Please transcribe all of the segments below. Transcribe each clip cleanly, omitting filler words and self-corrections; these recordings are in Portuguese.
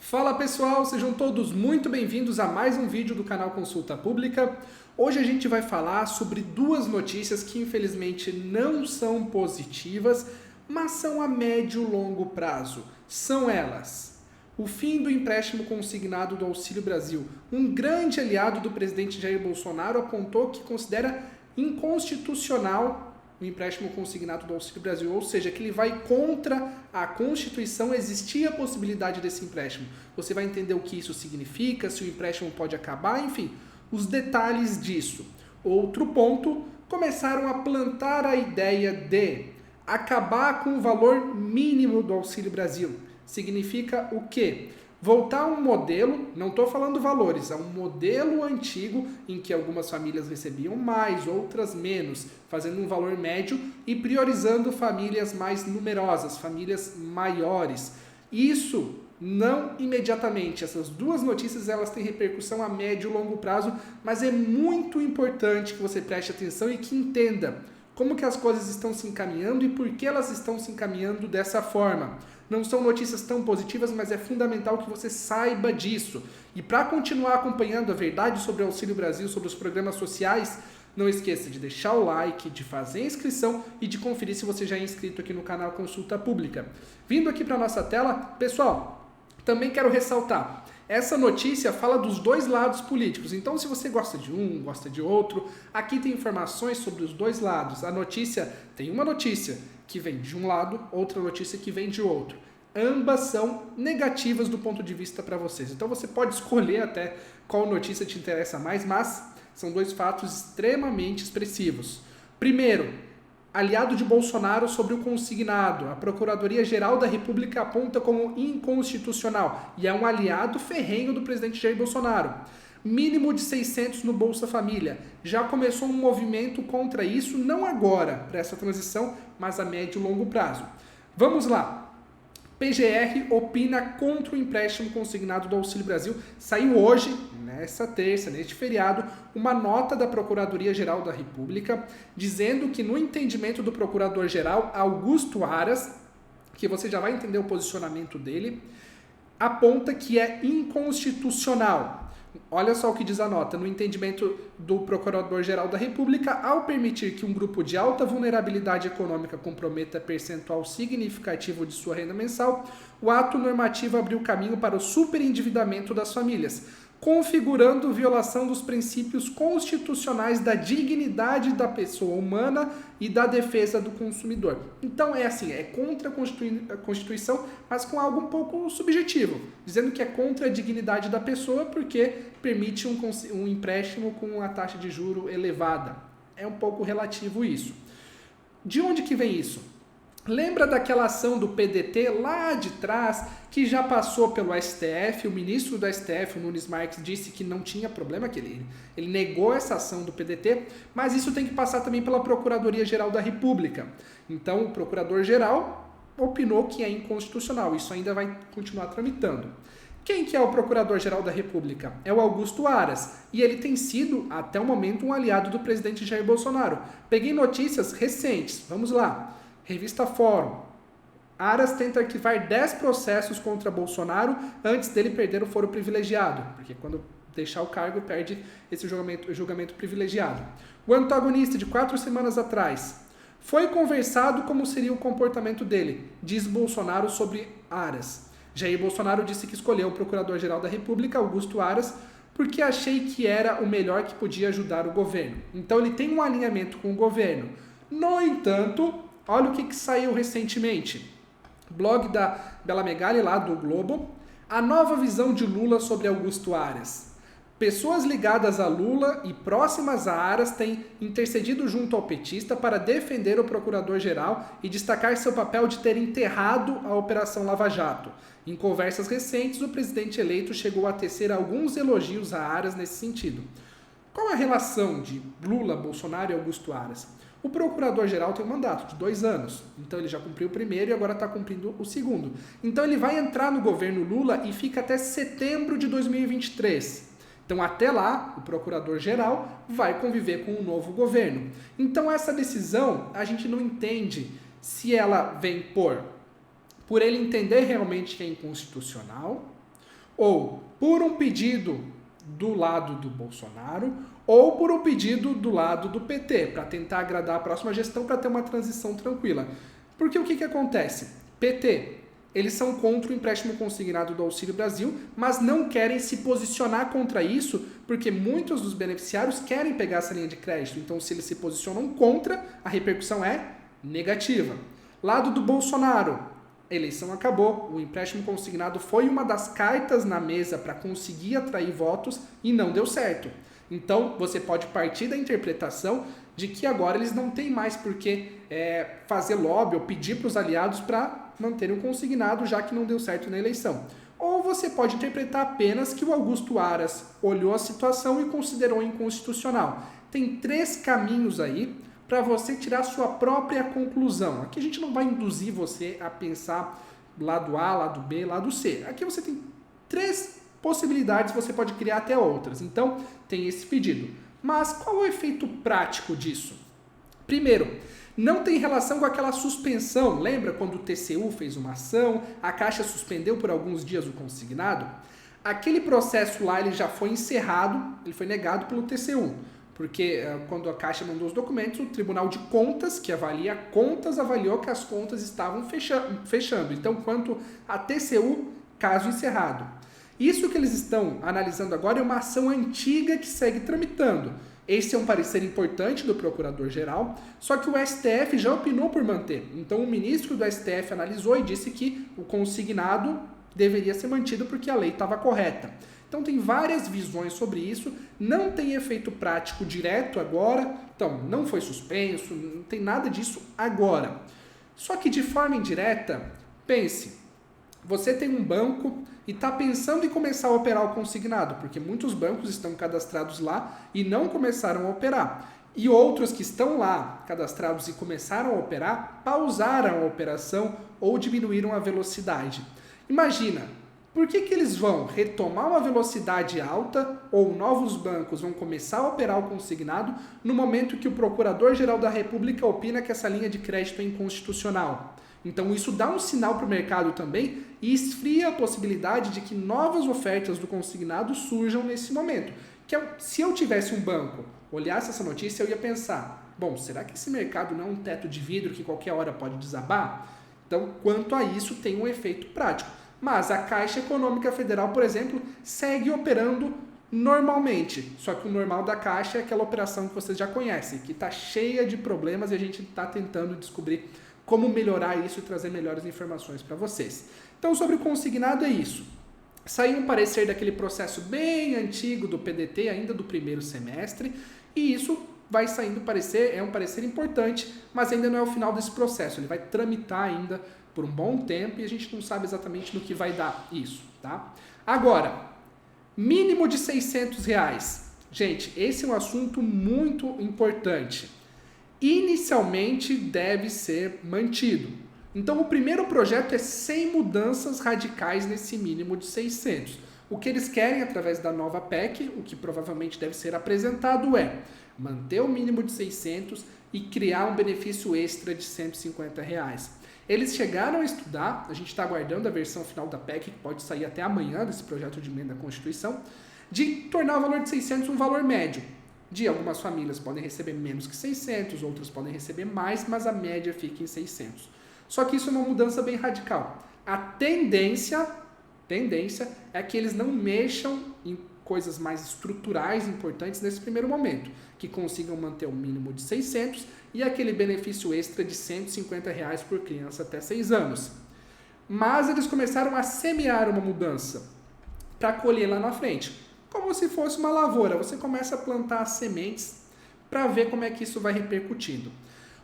Fala pessoal, sejam todos muito bem-vindos a mais um vídeo do canal Consulta Pública. Hoje a gente vai falar sobre duas notícias que infelizmente não são positivas, mas são a médio e longo prazo. São elas: o fim do empréstimo consignado do Auxílio Brasil. Um grande aliado do presidente Jair Bolsonaro apontou que considera inconstitucional o empréstimo consignado do Auxílio Brasil, ou seja, que ele vai contra a Constituição. Existia a possibilidade desse empréstimo. Você vai entender o que isso significa, se o empréstimo pode acabar, enfim, os detalhes disso. Outro ponto, começaram a plantar a ideia de acabar com o valor mínimo do Auxílio Brasil. Significa o quê? Voltar a um modelo, não estou falando valores, a um modelo antigo em que algumas famílias recebiam mais, outras menos, fazendo um valor médio e priorizando famílias mais numerosas, famílias maiores. Isso não imediatamente. Essas duas notícias elas têm repercussão a médio e longo prazo, mas é muito importante que você preste atenção e que entenda como que as coisas estão se encaminhando e por que elas estão se encaminhando dessa forma. Não são notícias tão positivas, mas é fundamental que você saiba disso. E para continuar acompanhando a verdade sobre o Auxílio Brasil, sobre os programas sociais, não esqueça de deixar o like, de fazer a inscrição e de conferir se você já é inscrito aqui no canal Consulta Pública. Vindo aqui para a nossa tela, pessoal, também quero ressaltar, essa notícia fala dos dois lados políticos, então se você gosta de um, gosta de outro, aqui tem informações sobre os dois lados. A notícia, tem uma notícia que vem de um lado, outra notícia que vem de outro. Ambas são negativas do ponto de vista para vocês, então você pode escolher até qual notícia te interessa mais, mas são dois fatos extremamente expressivos. Primeiro, aliado de Bolsonaro sobre o consignado. A Procuradoria-Geral da República aponta como inconstitucional e é um aliado ferrenho do presidente Jair Bolsonaro. Mínimo de 600 no Bolsa Família. Já começou um movimento contra isso, não agora, para essa transição, mas a médio e longo prazo. Vamos lá. PGR opina contra o empréstimo consignado do Auxílio Brasil. Saiu hoje, nessa terça, neste feriado, uma nota da Procuradoria-Geral da República dizendo que, no entendimento do Procurador-Geral Augusto Aras, que você já vai entender o posicionamento dele, aponta que é inconstitucional. Olha só o que diz a nota. No entendimento do Procurador-Geral da República, ao permitir que um grupo de alta vulnerabilidade econômica comprometa percentual significativo de sua renda mensal, o ato normativo abriu caminho para o superendividamento das famílias, configurando violação dos princípios constitucionais da dignidade da pessoa humana e da defesa do consumidor. Então é assim, é contra a Constituição, mas com algo um pouco subjetivo, dizendo que é contra a dignidade da pessoa porque permite um empréstimo com uma taxa de juro elevada. É um pouco relativo isso. De onde que vem isso? Lembra daquela ação do PDT lá de trás, que já passou pelo STF? O ministro do STF, o Nunes Marques, disse que não tinha problema, que ele negou essa ação do PDT, mas isso tem que passar também pela Procuradoria-Geral da República. Então, o Procurador-Geral opinou que é inconstitucional, isso ainda vai continuar tramitando. Quem que é o Procurador-Geral da República? É o Augusto Aras, e ele tem sido, até o momento, um aliado do presidente Jair Bolsonaro. Peguei notícias recentes, vamos lá. Revista Fórum. Aras tenta arquivar 10 processos contra Bolsonaro antes dele perder o foro privilegiado, porque quando deixar o cargo perde esse julgamento privilegiado. O antagonista de 4 semanas atrás. Foi conversado como seria o comportamento dele, diz Bolsonaro sobre Aras. Jair Bolsonaro disse que escolheu o Procurador-Geral da República, Augusto Aras, porque achei que era o melhor que podia ajudar o governo. Então ele tem um alinhamento com o governo. No entanto, olha o que saiu recentemente. Blog da Bela Megali, lá do Globo. A nova visão de Lula sobre Augusto Aras. Pessoas ligadas a Lula e próximas a Aras têm intercedido junto ao petista para defender o procurador-geral e destacar seu papel de ter enterrado a Operação Lava Jato. Em conversas recentes, o presidente eleito chegou a tecer alguns elogios a Aras nesse sentido. Qual é a relação de Lula, Bolsonaro e Augusto Aras? O procurador-geral tem um mandato de 2 anos, então ele já cumpriu o primeiro e agora está cumprindo o segundo. Então ele vai entrar no governo Lula e fica até setembro de 2023. Então até lá, o procurador-geral vai conviver com o novo governo. Então essa decisão, a gente não entende se ela vem por ele entender realmente que é inconstitucional, ou por um pedido do lado do Bolsonaro, ou por um pedido do lado do PT, para tentar agradar a próxima gestão, para ter uma transição tranquila. Porque o que acontece? PT, eles são contra o empréstimo consignado do Auxílio Brasil, mas não querem se posicionar contra isso, porque muitos dos beneficiários querem pegar essa linha de crédito. Então, se eles se posicionam contra, a repercussão é negativa. Lado do Bolsonaro, a eleição acabou, o empréstimo consignado foi uma das cartas na mesa para conseguir atrair votos e não deu certo. Então, você pode partir da interpretação de que agora eles não têm mais por que fazer lobby ou pedir para os aliados para manterem o consignado, já que não deu certo na eleição. Ou você pode interpretar apenas que o Augusto Aras olhou a situação e considerou inconstitucional. Tem 3 caminhos aí para você tirar a sua própria conclusão. Aqui a gente não vai induzir você a pensar lado A, lado B, lado C. Aqui você tem 3 possibilidades, você pode criar até outras. Então, tem esse pedido. Mas qual é o efeito prático disso? Primeiro, não tem relação com aquela suspensão. Lembra quando o TCU fez uma ação, a Caixa suspendeu por alguns dias o consignado? Aquele processo lá ele já foi encerrado, ele foi negado pelo TCU. Porque quando a Caixa mandou os documentos, o Tribunal de Contas, que avalia contas, avaliou que as contas estavam fechando. Então, quanto a TCU, caso encerrado. Isso que eles estão analisando agora é uma ação antiga que segue tramitando. Esse é um parecer importante do Procurador-Geral, só que o STF já opinou por manter. Então, o ministro do STF analisou e disse que o consignado deveria ser mantido porque a lei estava correta. Então, tem várias visões sobre isso, não tem efeito prático direto agora, então, não foi suspenso, não tem nada disso agora. Só que de forma indireta, pense, você tem um banco e está pensando em começar a operar o consignado, porque muitos bancos estão cadastrados lá e não começaram a operar. E outros que estão lá cadastrados e começaram a operar, pausaram a operação ou diminuíram a velocidade. Imagina, por que eles vão retomar uma velocidade alta ou novos bancos vão começar a operar o consignado no momento que o Procurador-Geral da República opina que essa linha de crédito é inconstitucional? Então isso dá um sinal para o mercado também e esfria a possibilidade de que novas ofertas do consignado surjam nesse momento. Se eu tivesse um banco, olhasse essa notícia, eu ia pensar, bom, será que esse mercado não é um teto de vidro que qualquer hora pode desabar? Então, quanto a isso, tem um efeito prático. Mas a Caixa Econômica Federal, por exemplo, segue operando normalmente. Só que o normal da Caixa é aquela operação que vocês já conhecem, que está cheia de problemas e a gente está tentando descobrir como melhorar isso e trazer melhores informações para vocês. Então, sobre o consignado é isso. Saiu um parecer daquele processo bem antigo do PDT, ainda do primeiro semestre, e isso vai saindo parecer, é um parecer importante, mas ainda não é o final desse processo. Ele vai tramitar ainda por um bom tempo e a gente não sabe exatamente no que vai dar isso, tá? Agora, mínimo de R$600. Gente, esse é um assunto muito importante. Inicialmente deve ser mantido. Então o primeiro projeto é sem mudanças radicais nesse mínimo de 600. O que eles querem através da nova PEC, o que provavelmente deve ser apresentado é manter o mínimo de 600 e criar um benefício extra de R$150. Eles chegaram a estudar, a gente está aguardando a versão final da PEC, que pode sair até amanhã desse projeto de emenda à Constituição, de tornar o valor de 600 um valor médio. De algumas famílias podem receber menos que 600, outras podem receber mais, mas a média fica em 600. Só que isso é uma mudança bem radical. A tendência é que eles não mexam em coisas mais estruturais importantes nesse primeiro momento, que consigam manter o mínimo de 600 e aquele benefício extra de R$150 por criança até 6 anos. Mas eles começaram a semear uma mudança para colher lá na frente. Como se fosse uma lavoura, você começa a plantar as sementes para ver como é que isso vai repercutindo.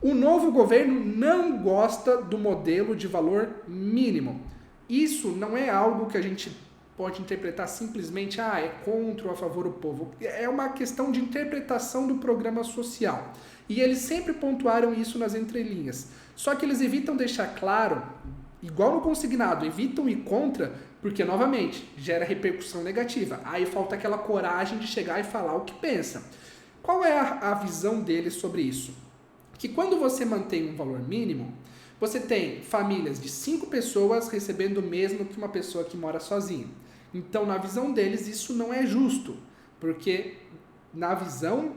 O novo governo não gosta do modelo de valor mínimo. Isso não é algo que a gente pode interpretar simplesmente, é contra ou a favor do povo. É uma questão de interpretação do programa social. E eles sempre pontuaram isso nas entrelinhas. Só que eles evitam deixar claro, igual no consignado, evitam ir contra, porque, novamente, gera repercussão negativa. Aí falta aquela coragem de chegar e falar o que pensa. Qual é a visão deles sobre isso? Que quando você mantém um valor mínimo, você tem famílias de 5 pessoas recebendo o mesmo que uma pessoa que mora sozinha. Então, na visão deles, isso não é justo, porque na visão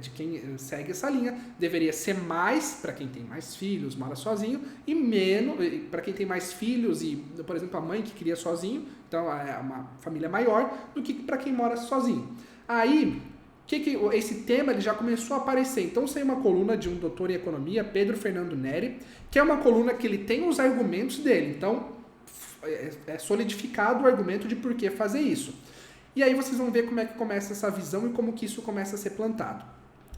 de quem segue essa linha, deveria ser mais para quem tem mais filhos, mora sozinho, e menos para quem tem mais filhos e, por exemplo, a mãe que cria sozinho, então é uma família maior, do que para quem mora sozinho. Aí, esse tema ele já começou a aparecer. Então, saiu uma coluna de um doutor em economia, Pedro Fernando Neri, que é uma coluna que ele tem os argumentos dele. Então, é solidificado o argumento de por que fazer isso. E aí vocês vão ver como é que começa essa visão e como que isso começa a ser plantado.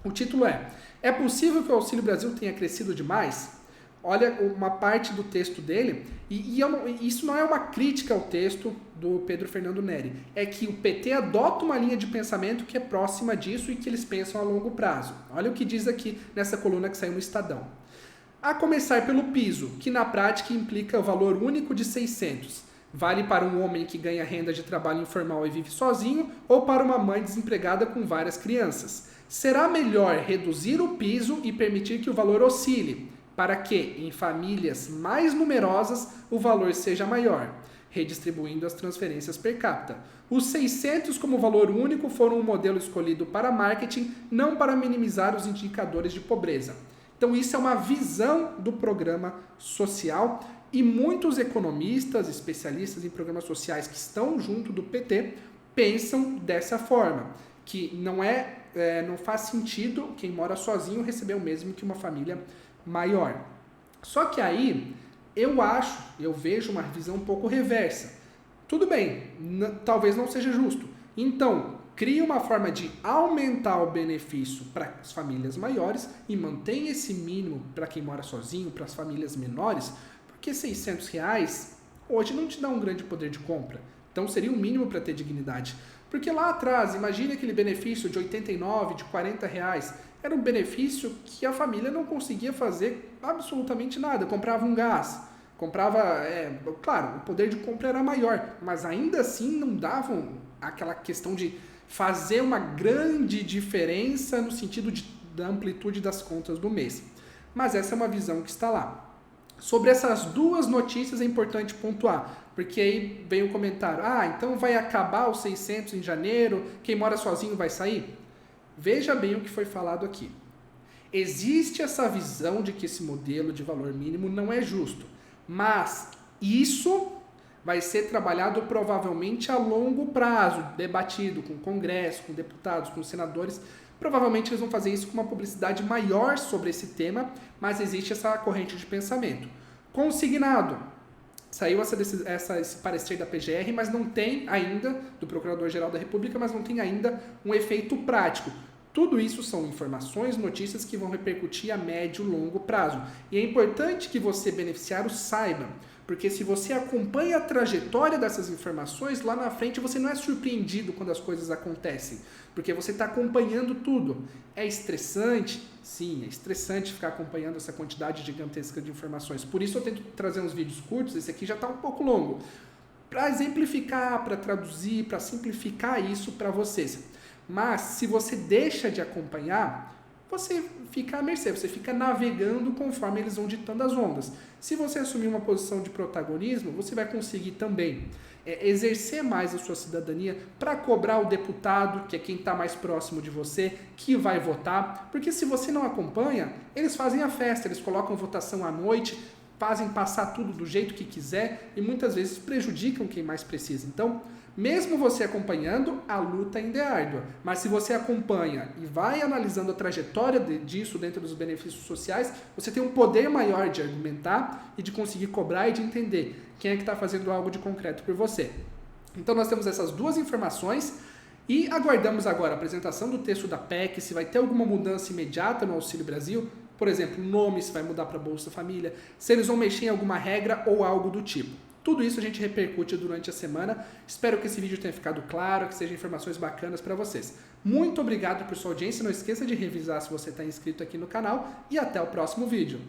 O título é possível que o Auxílio Brasil tenha crescido demais? Olha uma parte do texto dele, isso não é uma crítica ao texto do Pedro Fernando Neri, é que o PT adota uma linha de pensamento que é próxima disso e que eles pensam a longo prazo. Olha o que diz aqui nessa coluna que saiu no Estadão. A começar pelo piso, que na prática implica o valor único de 600. Vale para um homem que ganha renda de trabalho informal e vive sozinho ou para uma mãe desempregada com várias crianças. Será melhor reduzir o piso e permitir que o valor oscile, para que, em famílias mais numerosas, o valor seja maior, redistribuindo as transferências per capita. Os 600 como valor único foram um modelo escolhido para marketing, não para minimizar os indicadores de pobreza. Então isso é uma visão do programa social e muitos economistas, especialistas em programas sociais que estão junto do PT pensam dessa forma, que não faz sentido quem mora sozinho receber o mesmo que uma família maior. Só que aí eu vejo uma visão um pouco reversa. Tudo bem, talvez não seja justo. Então, cria uma forma de aumentar o benefício para as famílias maiores e mantém esse mínimo para quem mora sozinho, para as famílias menores, porque R$600 hoje não te dá um grande poder de compra. Então seria o mínimo para ter dignidade. Porque lá atrás, imagine aquele benefício de 89, de R$40. Era um benefício que a família não conseguia fazer absolutamente nada. Comprava um gás, claro, o poder de compra era maior, mas ainda assim não davam aquela questão de fazer uma grande diferença no sentido da amplitude das contas do mês. Mas essa é uma visão que está lá. Sobre essas duas notícias é importante pontuar, porque aí vem o comentário, então vai acabar os 600 em janeiro, quem mora sozinho vai sair? Veja bem o que foi falado aqui. Existe essa visão de que esse modelo de valor mínimo não é justo, mas isso vai ser trabalhado provavelmente a longo prazo, debatido com o Congresso, com deputados, com senadores. Provavelmente eles vão fazer isso com uma publicidade maior sobre esse tema, mas existe essa corrente de pensamento. Consignado. Saiu esse parecer da PGR, mas não tem ainda, do Procurador-Geral da República, mas não tem ainda um efeito prático. Tudo isso são informações, notícias que vão repercutir a médio e longo prazo. E é importante que você, beneficiário, saiba, porque se você acompanha a trajetória dessas informações, lá na frente você não é surpreendido quando as coisas acontecem, porque você está acompanhando tudo. É estressante? Sim, é estressante ficar acompanhando essa quantidade gigantesca de informações. Por isso eu tento trazer uns vídeos curtos, esse aqui já está um pouco longo, para exemplificar, para traduzir, para simplificar isso para vocês. Mas se você deixa de acompanhar, você fica à mercê, você fica navegando conforme eles vão ditando as ondas. Se você assumir uma posição de protagonismo, você vai conseguir também exercer mais a sua cidadania para cobrar o deputado, que é quem está mais próximo de você, que vai votar. Porque se você não acompanha, eles fazem a festa, eles colocam votação à noite, fazem passar tudo do jeito que quiser e muitas vezes prejudicam quem mais precisa. Então, mesmo você acompanhando, a luta ainda é árdua. Mas se você acompanha e vai analisando a trajetória disso dentro dos benefícios sociais, você tem um poder maior de argumentar e de conseguir cobrar e de entender quem é que está fazendo algo de concreto por você. Então nós temos essas duas informações e aguardamos agora a apresentação do texto da PEC, se vai ter alguma mudança imediata no Auxílio Brasil, por exemplo, o nome, se vai mudar para Bolsa Família, se eles vão mexer em alguma regra ou algo do tipo. Tudo isso a gente repercute durante a semana. Espero que esse vídeo tenha ficado claro, que sejam informações bacanas para vocês. Muito obrigado por sua audiência. Não esqueça de revisar se você está inscrito aqui no canal e até o próximo vídeo.